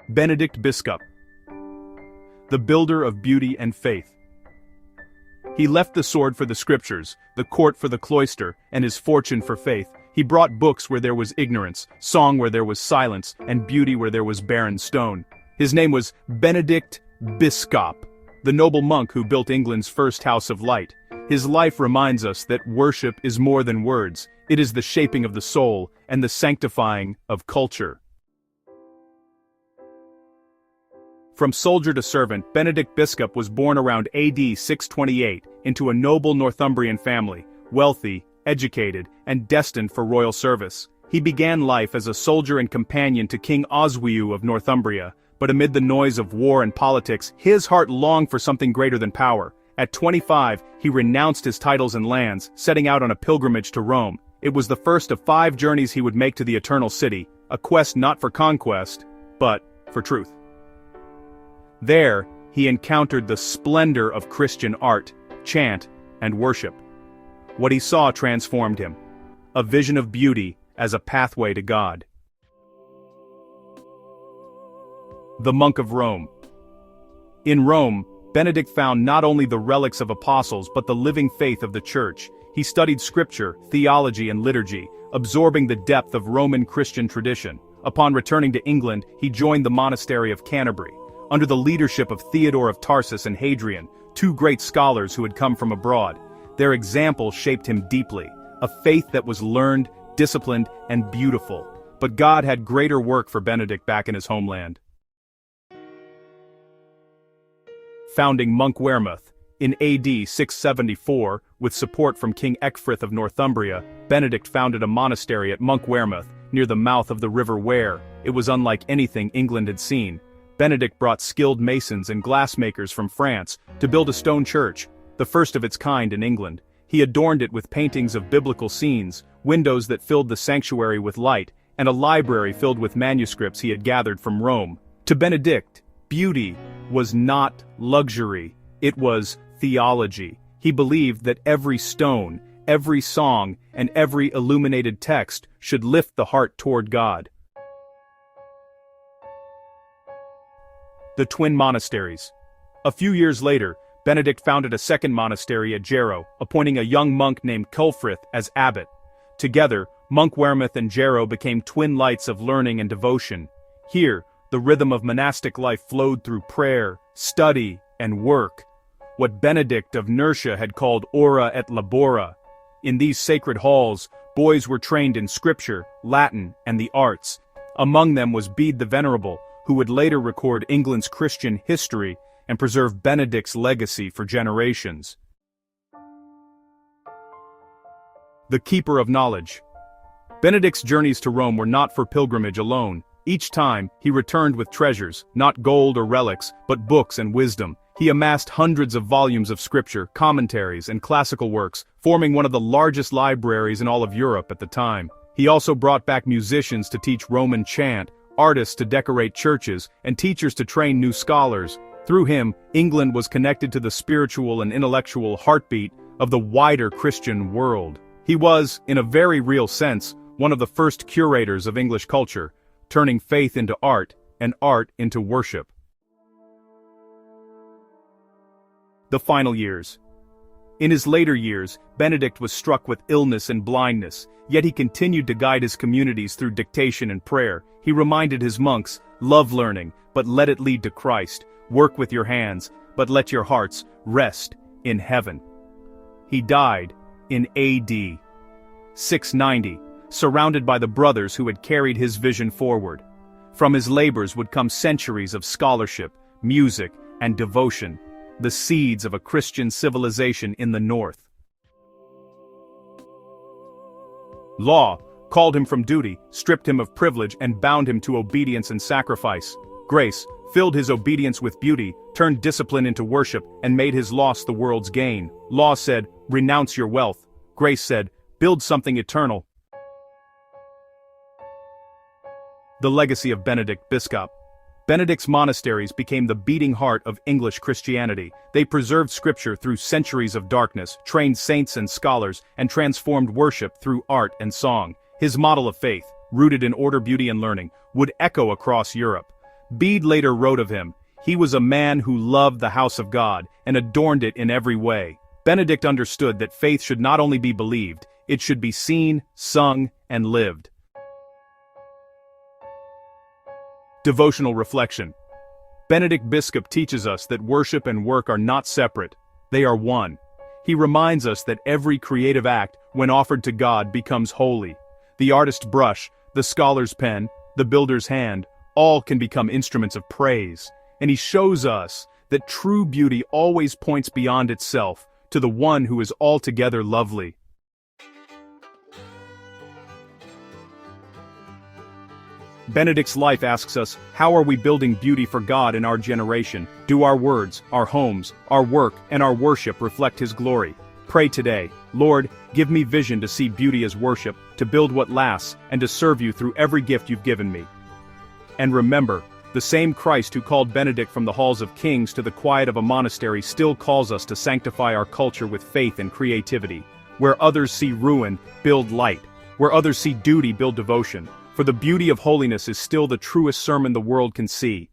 Benedict Biscop, the builder of beauty and faith. He left the sword for the scriptures, the court for the cloister, and his fortune for faith. He brought books where there was ignorance, song where there was silence, and beauty where there was barren stone. His name was Benedict Biscop, the noble monk who built England's first house of light. His life reminds us that worship is more than words. It is the shaping of the soul and the sanctifying of culture. From soldier to servant, Benedict Biscop was born around AD 628 into a noble Northumbrian family, wealthy, educated, and destined for royal service. He began life as a soldier and companion to King Oswiu of Northumbria, but amid the noise of war and politics, his heart longed for something greater than power. At 25, he renounced his titles and lands, setting out on a pilgrimage to Rome. It was the first of 5 journeys he would make to the Eternal City, a quest not for conquest, but for truth. There, he encountered the splendor of Christian art, chant, and worship. What he saw transformed him. A vision of beauty as a pathway to God. The Monk of Rome. In Rome, Benedict found not only the relics of apostles but the living faith of the Church. He studied scripture, theology, and liturgy, absorbing the depth of Roman Christian tradition. Upon returning to England, he joined the monastery of Canterbury, under the leadership of Theodore of Tarsus and Hadrian, 2 great scholars who had come from abroad. Their example shaped him deeply, a faith that was learned, disciplined, and beautiful. But God had greater work for Benedict back in his homeland. Founding Monkwearmouth. In AD 674, with support from King Ecgfrith of Northumbria, Benedict founded a monastery at Monkwearmouth, near the mouth of the River Wear. It was unlike anything England had seen. Benedict brought skilled masons and glassmakers from France to build a stone church, the first of its kind in England. He adorned it with paintings of biblical scenes, windows that filled the sanctuary with light, and a library filled with manuscripts he had gathered from Rome. To Benedict, beauty was not luxury, it was theology. He believed that every stone, every song, and every illuminated text should lift the heart toward God. The Twin Monasteries. A few years later, Benedict founded a second monastery at Jarrow, appointing a young monk named Culfrith as abbot. Together, Monkwearmouth and Jarrow became twin lights of learning and devotion. Here, the rhythm of monastic life flowed through prayer, study, and work. What Benedict of Nursia had called ora et labora. In these sacred halls, boys were trained in scripture, Latin, and the arts. Among them was Bede the Venerable, who would later record England's Christian history and preserve Benedict's legacy for generations. The Keeper of Knowledge. Benedict's journeys to Rome were not for pilgrimage alone. Each time, he returned with treasures, not gold or relics, but books and wisdom. He amassed hundreds of volumes of scripture, commentaries, and classical works, forming one of the largest libraries in all of Europe at the time. He also brought back musicians to teach Roman chant, artists to decorate churches, and teachers to train new scholars. Through him, England was connected to the spiritual and intellectual heartbeat of the wider Christian world. He was, in a very real sense, one of the first curators of English culture, turning faith into art, and art into worship. The final years. In his later years, Benedict was struck with illness and blindness, yet he continued to guide his communities through dictation and prayer. He reminded his monks, love learning, but let it lead to Christ. Work with your hands, but let your hearts rest in heaven. He died in AD 690, surrounded by the brothers who had carried his vision forward. From his labors would come centuries of scholarship, music, and devotion, the seeds of a Christian civilization in the north. Law called him from duty, stripped him of privilege, and bound him to obedience and sacrifice. Grace filled his obedience with beauty, turned discipline into worship, and made his loss the world's gain. Law said, renounce your wealth. Grace said, build something eternal. The legacy of Benedict Biscop. Benedict's monasteries became the beating heart of English Christianity. They preserved scripture through centuries of darkness, trained saints and scholars, and transformed worship through art and song. His model of faith, rooted in order, beauty, and learning, would echo across Europe. Bede later wrote of him, "He was a man who loved the house of God and adorned it in every way." Benedict understood that faith should not only be believed, it should be seen, sung, and lived. Devotional Reflection. Benedict Biscop teaches us that worship and work are not separate, they are one. He reminds us that every creative act, when offered to God, becomes holy. The artist's brush, the scholar's pen, the builder's hand, all can become instruments of praise. And he shows us that true beauty always points beyond itself, to the one who is altogether lovely. Benedict's life asks us, how are we building beauty for God in our generation? Do our words, our homes, our work, and our worship reflect His glory? Pray today, Lord, give me vision to see beauty as worship, to build what lasts, and to serve you through every gift you've given me. And remember, the same Christ who called Benedict from the halls of kings to the quiet of a monastery still calls us to sanctify our culture with faith and creativity. Where others see ruin, build light. Where others see duty, build devotion. For the beauty of holiness is still the truest sermon the world can see.